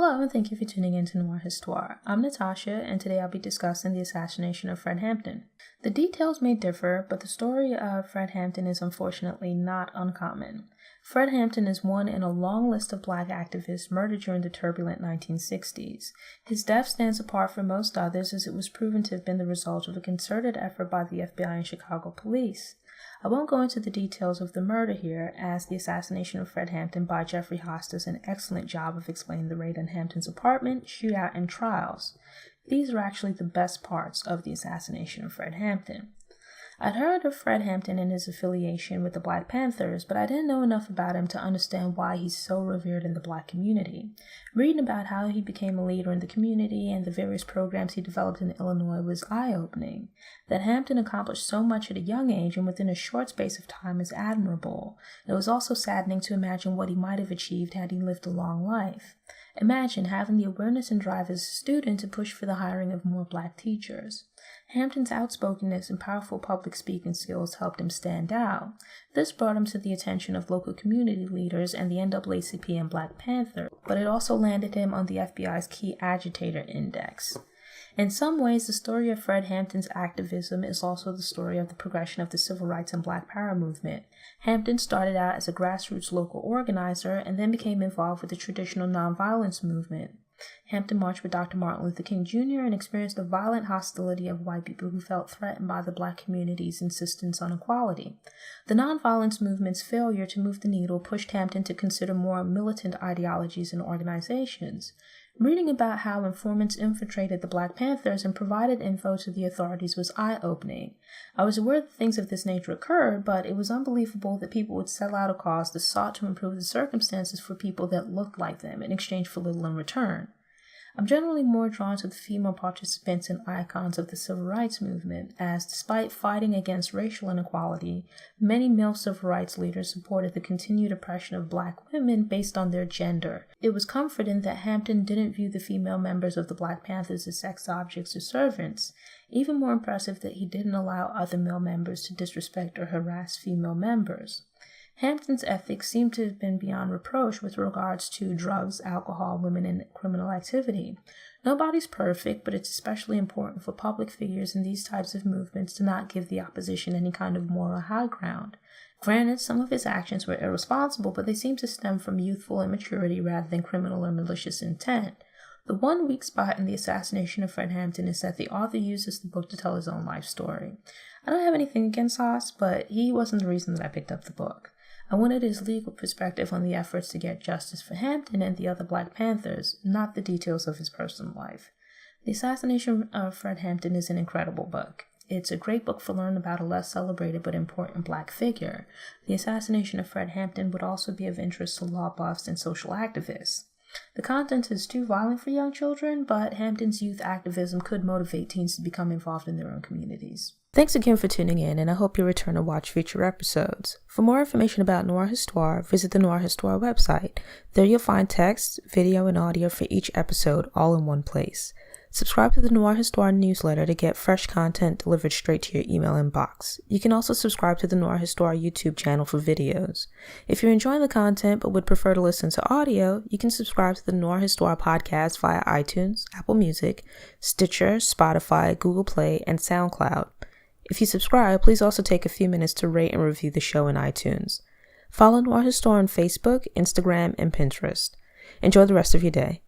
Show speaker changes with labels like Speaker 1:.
Speaker 1: Hello and thank you for tuning in to Noire Histoir. I'm Natasha and today I'll be discussing the assassination of Fred Hampton. The details may differ, but the story of Fred Hampton is unfortunately not uncommon. Fred Hampton is one in a long list of black activists murdered during the turbulent 1960s. His death stands apart from most others as it was proven to have been the result of a concerted effort by the FBI and Chicago police. I won't go into the details of the murder here, as The Assassination of Fred Hampton by Jeffrey Haas does an excellent job of explaining the raid on Hampton's apartment, shootout, and trials. These are actually the best parts of The Assassination of Fred Hampton. I'd heard of Fred Hampton and his affiliation with the Black Panthers, but I didn't know enough about him to understand why he's so revered in the black community. Reading about how he became a leader in the community and the various programs he developed in Illinois was eye-opening. That Hampton accomplished so much at a young age and within a short space of time is admirable. It was also saddening to imagine what he might have achieved had he lived a long life. Imagine having the awareness and drive as a student to push for the hiring of more black teachers. Hampton's outspokenness and powerful public speaking skills helped him stand out. This brought him to the attention of local community leaders and the NAACP and Black Panther, but it also landed him on the FBI's Key Agitator Index. In some ways, the story of Fred Hampton's activism is also the story of the progression of the civil rights and black power movement. Hampton started out as a grassroots local organizer and then became involved with the traditional nonviolence movement. Hampton marched with Dr. Martin Luther King Jr. and experienced the violent hostility of white people who felt threatened by the black community's insistence on equality. The nonviolence movement's failure to move the needle pushed Hampton to consider more militant ideologies and organizations. Reading about how informants infiltrated the Black Panthers and provided info to the authorities was eye-opening. I was aware that things of this nature occurred, but it was unbelievable that people would sell out a cause that sought to improve the circumstances for people that looked like them in exchange for little in return. I'm generally more drawn to the female participants and icons of the civil rights movement, as despite fighting against racial inequality, many male civil rights leaders supported the continued oppression of black women based on their gender. It was comforting that Hampton didn't view the female members of the Black Panthers as sex objects or servants. Even more impressive that he didn't allow other male members to disrespect or harass female members. Hampton's ethics seem to have been beyond reproach with regards to drugs, alcohol, women, and criminal activity. Nobody's perfect, but it's especially important for public figures in these types of movements to not give the opposition any kind of moral high ground. Granted, some of his actions were irresponsible, but they seem to stem from youthful immaturity rather than criminal or malicious intent. The one weak spot in The Assassination of Fred Hampton is that the author uses the book to tell his own life story. I don't have anything against Haas, but he wasn't the reason that I picked up the book. I wanted his legal perspective on the efforts to get justice for Hampton and the other Black Panthers, not the details of his personal life. The Assassination of Fred Hampton is an incredible book. It's a great book for learning about a less celebrated but important black figure. The Assassination of Fred Hampton would also be of interest to law buffs and social activists. The content is too violent for young children, but Hampton's youth activism could motivate teens to become involved in their own communities. Thanks again for tuning in, and I hope you return to watch future episodes. For more information about Noire Histoir, visit the Noire Histoir website. There you'll find text, video, and audio for each episode all in one place. Subscribe to the Noire Histoir newsletter to get fresh content delivered straight to your email inbox. You can also subscribe to the Noire Histoir YouTube channel for videos. If you're enjoying the content but would prefer to listen to audio, you can subscribe to the Noire Histoir podcast via iTunes, Apple Music, Stitcher, Spotify, Google Play, and SoundCloud. If you subscribe, please also take a few minutes to rate and review the show in iTunes. Follow Noire Histoir on Facebook, Instagram, and Pinterest. Enjoy the rest of your day.